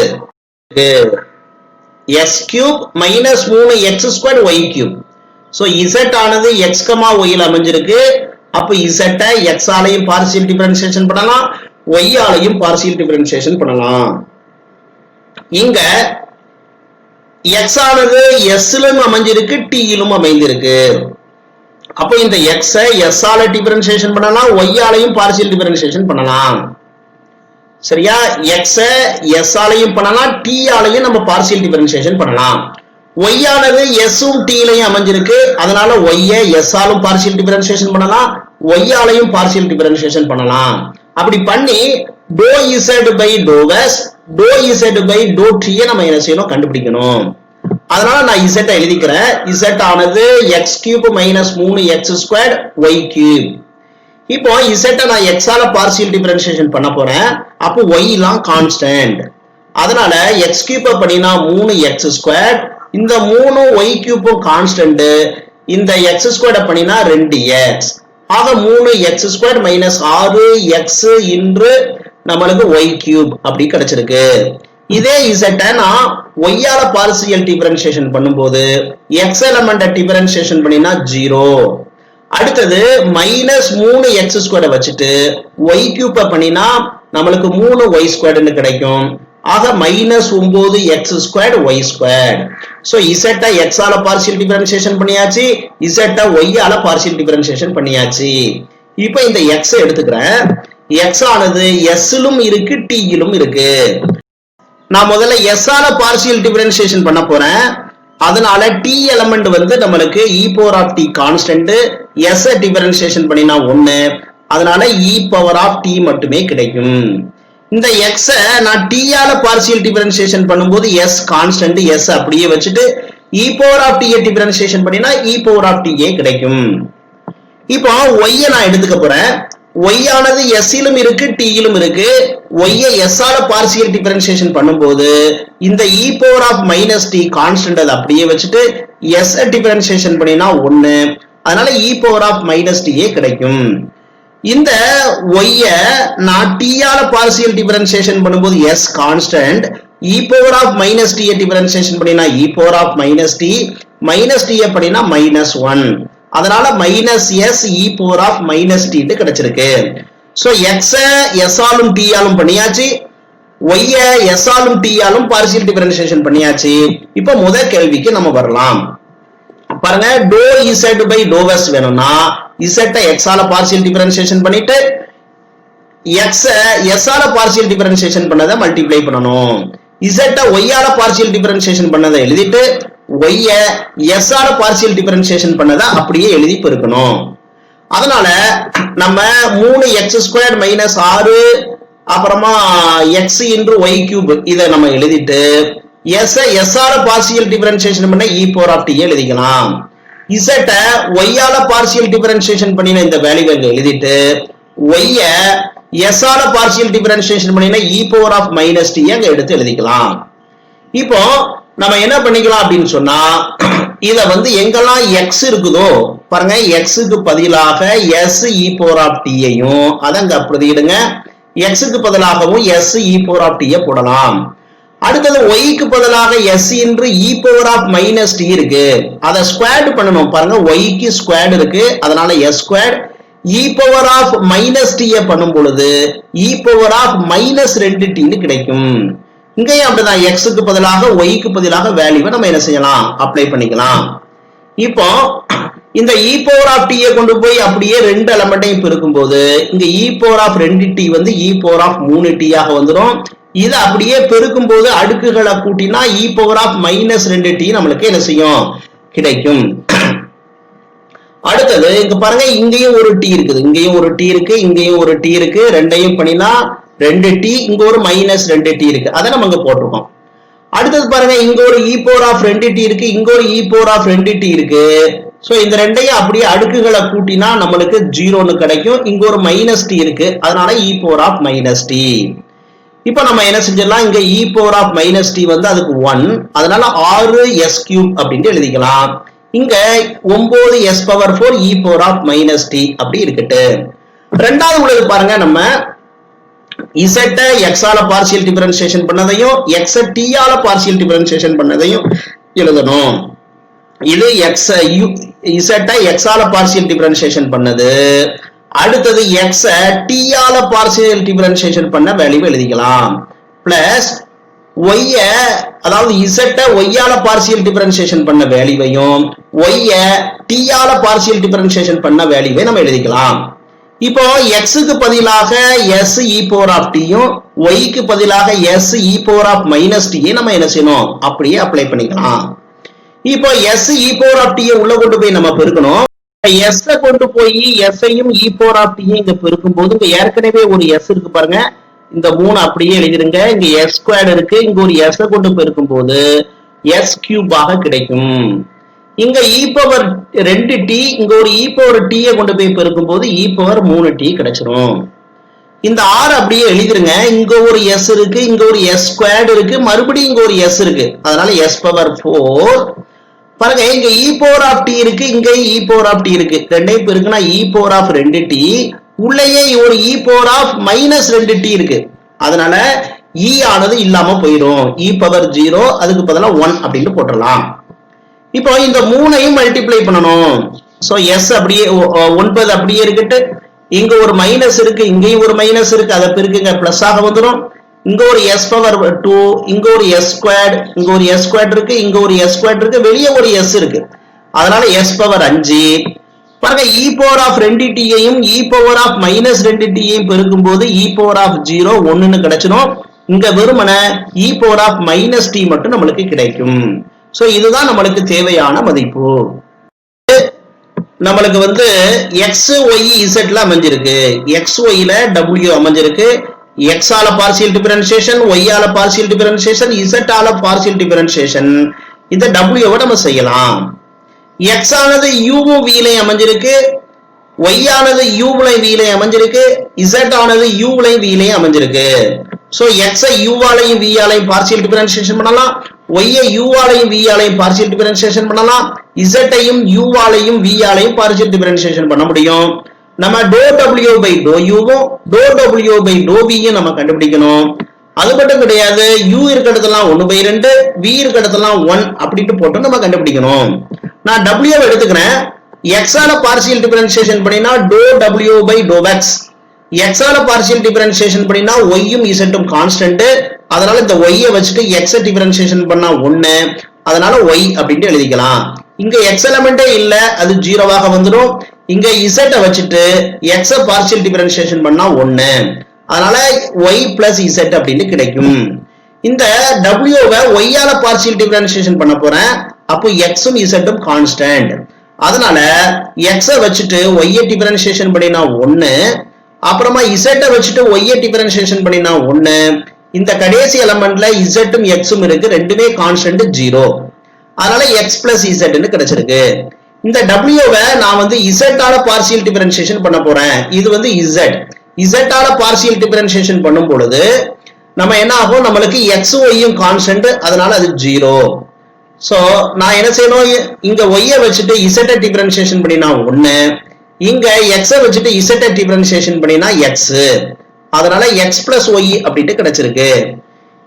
s cube minus 3x square y cube. So z ஆனது x, y ல அமைஞ்சிருக்கு. அப்ப z x ஆலையும் பார்சியல் டிஃபரன்சியேஷன் பண்ணலாம், y ஆலையும் பார்சியல் டிஃபரன்சியேஷன் பண்ணலாம். இங்க x ஆனது s லும் அமைஞ்சிருக்கு t லும் அமைந்திருக்கு. அப்போ இந்த x s ஆல டிஃபரன்சியேஷன் பண்ணலாம், y ஆலையும் பார்சியல் டிஃபரன்சியேஷன் பண்ணலாம். சரியா, x s ஆலையும் பண்ணலாம், t ஆலையும் நம்ம பார்சியல் டிஃபரன்சியேஷன் பண்ணலாம். y ஆனது s உம் t லையும் அமைஞ்சிருக்கு, அதனால y s ஆலும் பார்சியல் டிஃபரன்சியேஷன் பண்ணலாம், y ஆலையும் பார்சியல் டிஃபரன்சியேஷன் பண்ணலாம். அப்படி பண்ணி டோ z பை டோ s டோ z பை டோ t நம்ம என்ன செய்யணும், கண்டுபிடிக்கணும். அதனால நான் z எழுதிக்கிறேன். z ஆனது x cube minus 3x square y cube. இப்போ z நான் x ஆல பார்சியல் டிஃபரன்சியேஷன் பண்ண போறேன். அப்போ y லாம் கான்ஸ்டன்ட், அதனால x கியூப் பண்ணினா 3x ஸ்கொயர், இந்த 3 y கியூப்பும் கான்ஸ்டன்ட், இந்த x ஸ்கொயர் பண்ணினா 2x. ஆக 3x ஸ்கொயர் மைனஸ் 6x இன்று நம்மளுக்கு y கியூப் அப்படி கிடைச்சிருக்கு. இதே z நான் y ஆல பார்சியல் டிஃபரன்சியேஷன் பண்ணும்போது x எலிமெண்ட் டிஃபரன்சியேஷன் பண்ணினா 0. அடுத்தது மைனஸ் 3x ஸ்கொயர் வச்சுட்டு y கியூப் பண்ணினா நம்மளுக்கு 3y ஸ்கொயர்னு கிடைக்கும். ஆக minus 9x square y square. So z x ஆல பார்சியல் டிஃபரன்சியேஷன் பண்ணியாச்சு, z y ஆல பார்சியல் டிஃபரன்சியேஷன் பண்ணியாச்சு. இப்போ இந்த x எடுத்துக்கிறேன். x ஆனது s லும் இருக்கு t லும் இருக்கு. நான் முதல்ல s ஆல பார்சியல் டிஃபரன்சியேஷன் பண்ண போறேன். அதனால t எலிமெண்ட் வந்து நம்மளுக்கு e power of t constant, s differentiation பண்ணினா 1, அதனால e பவர் ஆஃப் t மட்டுமே கிடைக்கும். இந்த x நான் t ஆல பார்சியல் டிஃபரன்சியேஷன் பண்ணும்போது s கான்ஸ்டன்ட், s அப்படியே வச்சுட்டு e power of t differentiation பண்ணினா e பவர் ஆஃப் t கிடைக்கும். இப்போ y நான் எடுத்துக்க போறேன். y ஆனது s லும் இருக்கு t லும் இருக்கு. y s ஆல பார்சியல் டிஃபரன்சியேஷன் பண்ணும்போது இந்த e power of minus t constant அதை அப்படியே வச்சுட்டு s டிஃபரன்சியேஷன் பண்ணினா 1, அதனால e power of minus t கிடைக்கும். இந்த y நான் t ஆல பார்சியல் டிஃபரன்சியேஷன் பண்ணும்போது s constant, e power of minus t differentiation பண்ணினா e power of minus t, minus t பண்ணினா மைனஸ் 1, அதனால minus s e power of minus t கிடைச்சிருக்கு. சோ x s ஆலும் t ஆலும் பண்ணியாச்சு, y s ஆலும் t ஆலும் பார்சியல் டிஃபரன்சியேஷன் பண்ணியாச்சு. இப்போ முதல் கேள்விக்கு நம்ம வரலாம். பாருங்க, do z by to s வேணும்னா z x ஆல பார்சியல் டிஃபரன்சியேஷன் பண்ணிட்டு x s ஆல பார்சியல் டிஃபரன்சியேஷன் பண்ணதை மல்டிப்ளை பண்ணணும். z y ஆல பார்ஷியல் டிஃபரன்ஷியேஷன் பண்ணதை எழுதிட்டு y s ஆல பார்ஷியல் டிஃபரன்ஷியேஷன் பண்ணதை அப்படியே எழுதி பெருக்கணும். அதனால நம்ம 3x² மைனஸ் 6 அப்புறமா x இன்டு y கியூப் இதை நம்ம எழுதிட்டு s ஆல பார்ஷியல் டிஃபரன்ஷியேஷன் பண்ண e பவர் ஆஃப் t எழுதிக்கலாம். z y ஆல பார்ஷியல் டிஃபரன்ஷியேஷன் பண்ணின இந்த வேல்யூவை எழுதிட்டு y s ஆல பார்ஷியல் டிஃபரன்ஷியேஷன் பண்ணின e power of minus t அங்க எடுத்து எழுதிக்கலாம். இப்போ நம்ம என்ன பண்ணிக்கலாம் அப்படின்னு சொன்னா இத வந்து எங்கெல்லாம் x இருக்குதோ பாருங்க x க்கு பதிலாக s e power of t ஐயும் அதங்க பிரதியிடுங்க x க்கு பதிலாகவும் s e power of t போடலாம். அடுத்தது y க்கு பதிலாக s into e power of minus t இருக்கு, அதை ஸ்கொயர்ட் பண்ணணும். பாருங்க y க்கு ஸ்கொயர்ட் இருக்கு, அதனால s squared e power of minus t பண்ணும் பொழுது e power of minus 2t கிடைக்கும். இங்கேயும் அப்படிதான் x க்கு பதிலாக y க்கு பதிலாக வேல்யூவை நம்ம என்ன செய்யலாம் அப்ளை பண்ணிக்கலாம். இப்போ இந்த e பவர் ஆஃப் t கொண்டு போய் அப்படியே ரெண்டு எலிமெண்ட்டையும் பெருக்கும்போது இங்க e பவர் ஆஃப் 2t வந்து e பவர் ஆஃப் 3t ஆக வந்துடும். இதை அப்படியே பெருக்கும் போது அடுக்குகளை கூட்டினா e power of minus 2t நம்மளுக்கு என்ன செய்யும் கிடைக்கும். அடுத்தது இங்க பாருங்க இங்கேயும் ஒரு t இருக்குது, இங்கேயும் ஒரு t இருக்கு, இங்கேயும் ஒரு t இருக்கு, ரெண்டையும் பண்ணினா 2t, இங்க ஒரு மைனஸ் 2t இருக்கு, அதை நம்ம இங்க போட்டிருக்கோம். அடுத்தது பாருங்க இங்க ஒரு e பவர் ஆஃப் 2t இருக்கு, இங்க ஒரு e பவர் ஆஃப் 2t இருக்கு. சோ இந்த ரெண்டையும் அப்படியே அடுக்குகளை கூட்டினா நம்மளுக்கு 0ன்னு கிடைக்கும். இங்க ஒரு மைனஸ் t இருக்கு, அதனால e power of minus t. இப்போ நம்ம என்ன செஞ்சிடலாம், இங்க e power of minus t வந்து அதுக்கு 1, அதனால 6s கியூப் அப்படின்னு எழுதிக்கலாம். இங்க 9s power 4 e power of minus t அப்படி இருக்கட்டு. ரெண்டாவது உள்ளது பாருங்க, நம்ம z x ஆல பார்ஷியல் டிஃபரன்ஷியேஷன் பண்ணதையும் x t ஆல பார்ஷியல் டிஃபரன்ஷியேஷன் பண்ணதையும் எழுதணும். இது z x ஆல பார்ஷியல் டிஃபரன்ஷியேஷன் பண்ணது, அடுத்தது x t ஆல பார்ஷியல் டிஃபரன்ஷியேஷன் பண்ண வேல்யூ எழுதிக்கலாம். பிளஸ் y அதாவது z y ஆல பார்ஷியல் டிஃபரன்ஷியேஷன் பண்ண வேல்யூவையும் y t ஆல பார்ஷியல் டிஃபரன்ஷியேஷன் பண்ண வேல்யூவை நம்ம எழுதிக்கலாம். இப்போ x க்கு பதிலாக s e power of t யும் y க்கு பதிலாக s e power of minus t நம்ம என்ன செய்யணும் அப்படியே அப்ளை பண்ணிக்கலாம். இப்போ s e power of t உள்ள கொண்டு போய் நம்ம பெருக்கணும். s கொண்டு போய் s ஐயும் e பவர் ஆஃப் t இங்க பெருக்கும் போது இங்க ஏற்கனவே ஒரு s இருக்கு பாருங்க, இந்த 3 அப்படியே எழுதிருங்க. இங்க s ஸ்கொயர்ட் இருக்கு, இங்க ஒரு s கொண்டு பெருக்கும் போது s கியூப் ஆக கிடைக்கும். இங்க e பவர் 2t, இங்க ஒரு e பவர் t கொண்டு போய் பெருக்கும் போது e பவர் 3t கிடைச்சிரும். இந்த 6 அப்படியே எழுதிருங்க. இங்க ஒரு s இருக்கு, இங்க ஒரு s ஸ்கொயர்ட் இருக்கு, மறுபடியும் இங்க ஒரு s இருக்கு, அதனால s பவர் 4. பாருங்க இங்க e பவர் ஆஃப் t இருக்கு, இங்க e பவர் ஆஃப் t இருக்கு, ரெண்டையும் பெருக்குனா e பவர் ஆஃப் 2t, உள்ளேயே ஒரு e power of minus 2t இருக்கு, அதனால e ஆனது இல்லாம போயிடும். e பவர் 0 அதுக்கு பதிலா 1 அப்படின்னு போட்டுடலாம். இப்போ இந்த 3ஐயும் மல்டிப்ளை பண்ணணும். சோ s அப்படியே 9 அப்படியே இருக்கட்டு, இங்க ஒரு மைனஸ் இருக்கு, இங்கேயும் ஒரு மைனஸ் இருக்கு, அதை பெருக்குங்க பிளஸ் ஆக வந்துடும். இங்க ஒரு s பவர் 2, இங்க ஒரு s ஸ்கொயர்ட், இங்க ஒரு s ஸ்கொயர்ட் இருக்கு, இங்க ஒரு s ஸ்கொயர்ட் இருக்கு, வெளியே ஒரு s இருக்கு, அதனால s பவர் 5. பாருங்க e பவர் ஆஃப் 2t ஐயும் e power of minus 2t ஐயும் பெருக்கும் போது e பவர் ஆஃப் 0 1ன்னு கிடைச்சிடும். இங்க வெறுமனே e power of minus t மட்டும் நம்மளுக்கு கிடைக்கும். சோ இதுதான் நம்மளுக்கு தேவையான மதிப்பு. நம்மளுக்கு வந்து x y z ல அமைஞ்சிருக்கு, x y ல w அமைஞ்சிருக்கு, x ஆல பார்ஷியல் டிஃபரன்ஷியேஷன், y ஆல பார்ஷியல் டிஃபரன்ஷியேஷன், z ஆல பார்ஷியல் டிஃபரன்ஷியேஷன். இந்த w வை நம்ம செய்யலாம். x ஆனது u v ல அமைஞ்சிருக்கு, y ஆனது u ல v ல அமைஞ்சிருக்கு, z ஆனது u ல v ல அமைஞ்சிருக்கு. சோ x ஐ u ஆலையும் v ஆலையும் பார்ஷியல் டிஃபரன்ஷியேஷன் பண்ணலாம், y ஐ u ஆலையும் v ஆலையும் பார்ஷியல் டிஃபரன்ஷியேஷன் பண்ணலாம், z ஐயும் u ஆலையும் v ஆலையும் பார்ஷியல் டிஃபரன்ஷியேஷன் பண்ண முடியும். நம்ம ∂w by ∂u வும் ∂w by ∂v யும் நம்ம கண்டுபிடிக்கணும். அது மட்டும் கிடையாது, u இருக்க இடத்துலாம் 1/2, v இருக்க இடத்துலாம் 1 அப்படிட்டு போட்டு நம்ம கண்டுபிடிக்கணும். நான் w எடுத்துக்கிறேன், x ஆல பார்ஷியல் டிஃபரன்ஷியேஷன் பண்ணினா ∂w by ∂x, x ஆல பார்ஷியல் டிஃபரன்ஷியேஷன் பண்ணினா y யும் z ம் கான்ஸ்டன்ட், அதனால இந்த y ஐ வச்சுட்டு x டிஃபரன்ஷியேஷன் பண்ணா 1, அதனால y அப்படினு எழுதிக்கலாம். இங்க x எலிமெண்டே இல்ல, அது 0 வந்துரும். இங்க z வச்சுட்டு x பார்ஷியல் டிஃபரன்ஷியேஷன் பண்ணா 1, அதனால y plus z அப்படின்னு கிடைக்கும். இந்த W-வை y ஆல பார்ஷியல் டிஃபரன்ஷியேஷன் பண்ண போறேன். அப்போ x உம் z உம் கான்ஸ்டன்ட். அதனால x-ஐ வச்சுட்டு y-ஐ டிஃபரன்ஷியேஷன் பண்ணினா 1, அப்புறமா z-ஐ வச்சுட்டு y-ஐ டிஃபரன்ஷியேஷன் பண்ணினா 1. இந்த கடைசி எலிமெண்ட்ல z உம் x உம் இருக்கு, ரெண்டுமே கான்ஸ்டன்ட் 0. அதனால x plus z ன்னு கிடைச்சிருக்கு. இந்த W-வை நான் வந்து z ஆல பார்ஷியல் டிஃபரன்ஷியேஷன் பண்ண போறேன். இது வந்து z ஆல பார்ஷியல் டிஃபரன்ஷியேஷன் பண்ணும் பொழுது நம்ம என்ன ஆகும், நம்மளுக்கு x y யும் கான்ஸ்டன்ட், அதனால அது 0. சோ நான் என்ன செய்யணும், இங்க y-ஐ வச்சுட்டு z-ஐ டிஃபரன்ஷியேஷன் பண்ணினா 1, இங்க x-ஐ வச்சுட்டு z-ஐ டிஃபரன்ஷியேஷன் பண்ணினா x. அதனால x plus y அப்படிட்டு கிடைச்சிருக்கு.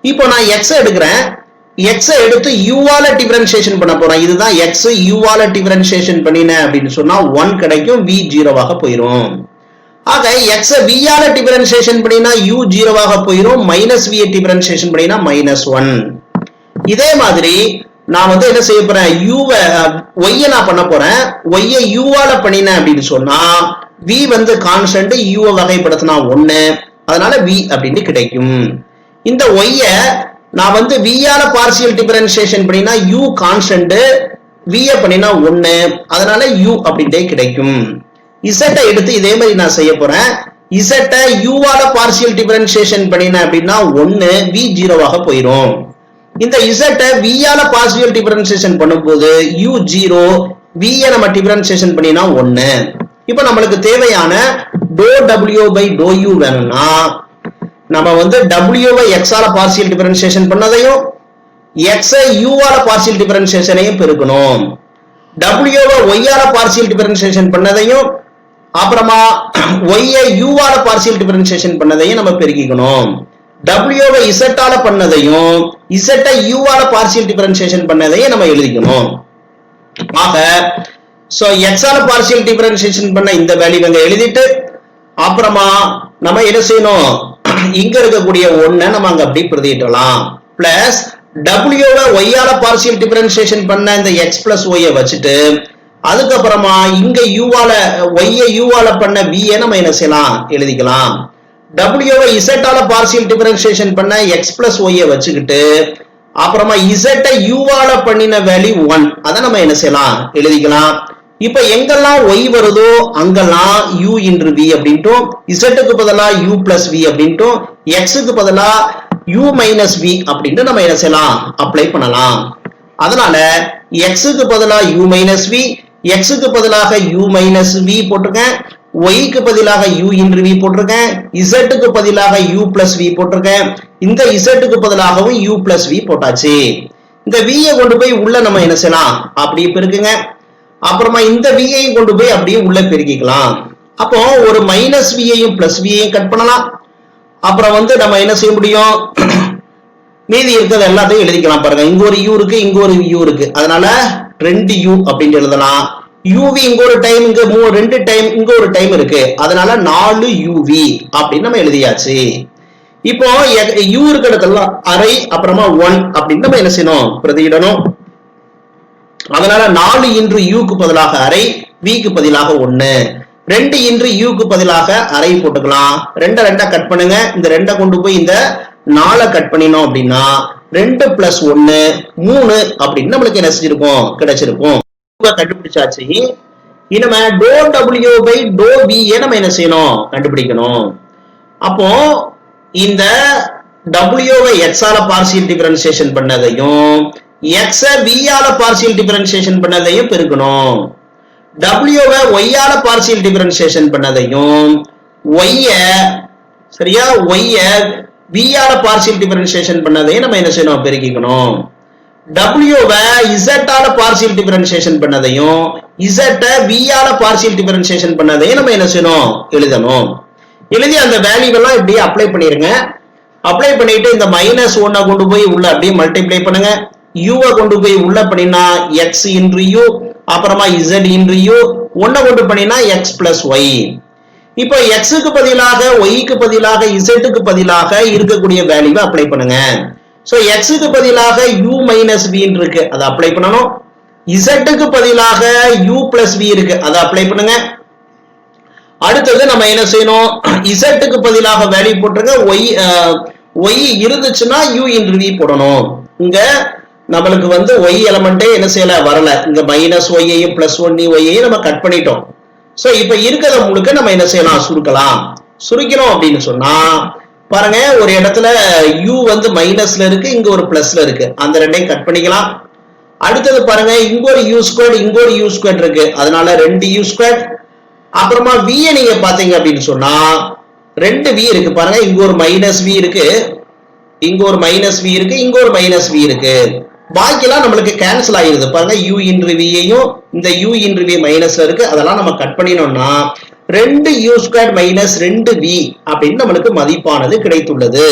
இப்போ நான் x-ஐ எடுக்கிறேன், x-ஐ எடுத்து u ஆல டிஃபரன்ஷியேஷன் பண்ண போறேன். இதுதான் x u ஆல டிஃபரன்ஷியேஷன் பண்ணினேன் அப்படின்னு சொன்னா 1 கிடைக்கும், v 0-ஆக போயிடும். ஆக x v ஆல டிஃபரன்ஷியேஷன் பண்ணினா u 0-ஆக போயிடும், மைனஸ் v டிஃபரன்ஷியேஷன் பண்ணினா -1. இதே மாதிரி நான் வந்து என்ன செய்ய போறேன், y நான் பண்ண போறேன். y u ஆல பண்ணினேன் அப்படின்னு சொன்னா v வந்து கான்ஸ்டன்ட், u வகைப்படுத்தினா 1, அதனால v அப்படின்னு கிடைக்கும். இந்த y நான் வந்து v ஆல பார்ஷியல் டிஃபரன்ஷியேஷன் பண்ணினா u கான்ஸ்டன்ட், v பண்ணினா 1, அதனால u அப்படின்ட்டே கிடைக்கும். z எடுத்து இதே மாதிரி நான் செய்ய போறேன். z u ஆல பார்ஷியல் டிஃபரன்ஷியேஷன் பண்ணினேன் அப்படின்னா 1, v 0-ஆக போயிடும். இந்த z v ஆல பார்ஷியல் டிஃபரன்ஷியேஷன் பண்ணும்போது u 0, v நம்ம டிஃபரன்ஷியேஷன் பண்ணினா 1. இப்போ நம்மளுக்கு தேவையான ∂w/∂u வேணும்னா நம்ம வந்து w-வை x ஆல பார்ஷியல் டிஃபரன்ஷியேஷன் பண்ணதையும் x-ஐ u ஆல பார்ஷியல் டிஃபரன்ஷியேஷனையும் பெருக்கணும். w-வை y ஆல பார்ஷியல் டிஃபரன்ஷியேஷன் பண்ணதையும் அப்புறமா y-ஐ u ஆல பார்ஷியல் டிஃபரன்ஷியேஷன் பண்ணதையும் நம்ம பெருக்கிக்கணும். w-வை z ஆல பண்ணதையும் z-ஐ u ஆல பார்ஷியல் டிஃபரன்ஷியேஷன் பண்ணதையும் நம்ம எழுதிக்கணும். ஆக சோ x ஆல பார்ஷியல் டிஃபரன்ஷியேஷன் பண்ண இந்த வேல்யூ அங்க எழுதிட்டு அப்புறமா நம்ம என்ன செய்யணும், இங்க இருக்கக்கூடிய 1 நம்ம அங்க அப்படி பிரதியிடலாம். பிளஸ் w-வை y ஆல பார்ஷியல் டிஃபரன்ஷியேஷன் பண்ண இந்த x plus y-ஐ வச்சுட்டு அதுக்கப்புறமா இங்க y-ஐ u ஆல பண்ண v-ஐ நம்ம என்ன செய்யலாம், எழுதிக்கலாம். w-வை z ஆல பார்ஷியல் டிஃபரன்ஷியேஷன் பண்ண x plus y-ஐ வச்சுக்கிட்டு அப்புறமா z-ஐ u ஆல பண்ணின வேல்யூ 1, அத நம்ம என்ன செய்யலாம், எழுதிக்கலாம். இப்ப எங்கெல்லாம் y வருதோ அங்கெல்லாம் u into v அப்படின்ட்டும், z-க்கு பதிலா u plus v அப்படின்ட்டும், x-க்கு பதிலா u minus v அப்படின்ட்டு நம்ம என்ன செய்யலாம், அப்ளை பண்ணலாம். அதனால x-க்கு பதிலா u minus v, x-க்கு பதிலாக u minus v போட்டிருக்கேன், y-க்கு பதிலாக u into v போட்டிருக்கேன், z-க்கு பதிலாக u plus v போட்டிருக்கேன், இந்த z-க்கு பதிலாகவும் u plus v போட்டாச்சு. இந்த v-ஐ கொண்டு போய் உள்ள நம்ம என்ன செய்யலாம், அப்படியே பெருக்குங்க. அப்புறமா இந்த v-ஐயும் கொண்டு போய் அப்படியே உள்ள பெருக்கிக்கலாம். அப்போ ஒரு மைனஸ் v-ஐயும் பிளஸ் v-ஐயும் கட் பண்ணலாம். அப்புறம் வந்து நம்ம என்ன செய்ய முடியும், மீதி இருக்கிறது எல்லாத்தையும் எழுதிக்கலாம். பாருங்க, இங்க ஒரு u இருக்கு, இங்க ஒரு u இருக்கு, அதனால 2u அப்படின்னு எழுதலாம். uv இங்க ஒரு டைம், இங்க 2 டைம், இங்க ஒரு டைம் இருக்கு, அதனால 4uv அப்படின்னு நம்ம எழுதியாச்சு. இப்போ u இருக்கிற இடத்துல அரை அப்புறமா 1 அப்படின்னு நம்ம என்ன செய்யணும், பிரதியிடணும். அதனால 4 into u-க்கு பதிலாக அரை, v-க்கு பதிலாக 1, 2 into u-க்கு பதிலாக அரை போட்டுக்கலாம். 2 கட் பண்ணுங்க, இந்த 2 கொண்டு போய் இந்த 4 கட் பண்ணினோம் அப்படின்னா 2 plus 1 3 அப்படின்னு நம்மளுக்கு என்ன செஞ்சிருக்கும், கிடைச்சிருக்கும். கண்டுபிடிச்சாச்சு. இனிமே ∂w/∂v நம்ம என்ன செய்யணும், கண்டுபிடிக்கணும். அப்போ இந்த w-வை x ஆல பார்ஷியல் டிஃபரன்ஷியேஷன் பண்ணதையும் x-ஐ v ஆல பார்ஷியல் டிஃபரன்ஷியேஷன் பண்ணதையும் பெருக்கணும். w-வை y ஆல பார்ஷியல் டிஃபரன்ஷியேஷன் பண்ணதையும் y-ஐ சரியா y-ஐ v ஆல பார்ஷியல் டிஃபரன்ஷியேஷன் பண்ணதையும் நம்ம என்ன செய்யணும், பெருக்கிக்கணும். w-வை z ஆல பார்ஷியல் டிஃபரன்ஷியேஷன் பண்ணதையும் z-ஐ v ஆல பார்ஷியல் டிஃபரன்ஷியேஷன் பண்ணதையும் நம்ம என்ன செய்யணும், எழுதணும். எழுதி அந்த வேல்யூ எல்லாம் இப்படியே அப்ளை பண்ணிருங்க. அப்ளை பண்ணிட்டு இந்த -1 கொண்டு போய் உள்ள அப்படியே மல்டிப்ளை பண்ணுங்க. u-வை கொண்டு போய் உள்ள பண்ணினா x into u, அப்புறமா z into u, 1 கொண்டு பண்ணினா x plus y. இப்போ x-க்கு பதிலாக y-க்கு பதிலாக z-க்கு பதிலாக இருக்கக்கூடிய வேல்யூவை அப்ளை பண்ணுங்க. சோ x-க்கு பதிலாக u minus v இருக்கு, அதை அப்ளை பண்ணணும். z-க்கு பதிலாக u plus v இருக்கு, அதை அப்ளை பண்ணுங்க. அடுத்தது நம்ம என்ன செய்யணும், z-க்கு பதிலாக வேல்யூ போட்டுருங்க, ஒய் இருந்துச்சுன்னா யூ இன்டு வி போடணும். இங்க நம்மளுக்கு வந்து ஒய் எலமெண்டே என்ன செய்யல வரல. இங்க மைனஸ் ஒய்யையும் பிளஸ் ஒன் ஒய்யையும் நம்ம கட் பண்ணிட்டோம். சோ இப்ப இருக்கிறத முழுக்க நம்ம என்ன செய்யலாம், சுருக்கலாம். சுருக்கணும் அப்படின்னு சொன்னா பாருங்க, ஒரு இடத்துல u வந்து மைனஸ்ல இருக்கு, இங்க ஒரு பிளஸ்ல இருக்கு. அந்த ரெண்டையும் கட் பண்ணிக்கலாம். அடுத்தது பாருங்க, இங்க ஒரு u ஸ்கொயர், இங்க ஒரு u ஸ்கொயர் இருக்கு. அதனால 2u ஸ்கொயர். அப்புறமா v நீங்க பாத்தீங்க அப்படின்னு சொன்னா 2v இருக்கு. பாருங்க, இங்க ஒரு மைனஸ் v இருக்கு, இங்க ஒரு மைனஸ் v இருக்கு, இங்க ஒரு மைனஸ் v இருக்கு. பாக்கிலாம் நம்மளுக்கு கேன்சல் ஆயிருது. பாருங்க, u இன்டு v யையும் இந்த u இன்டு v மைனஸ்ல இருக்கு. அதெல்லாம் நம்ம cut பண்ணினோம்னா 2u square minus 2v அப்படின்னு நம்மளுக்கு மதிப்பானது கிடைத்துள்ளது.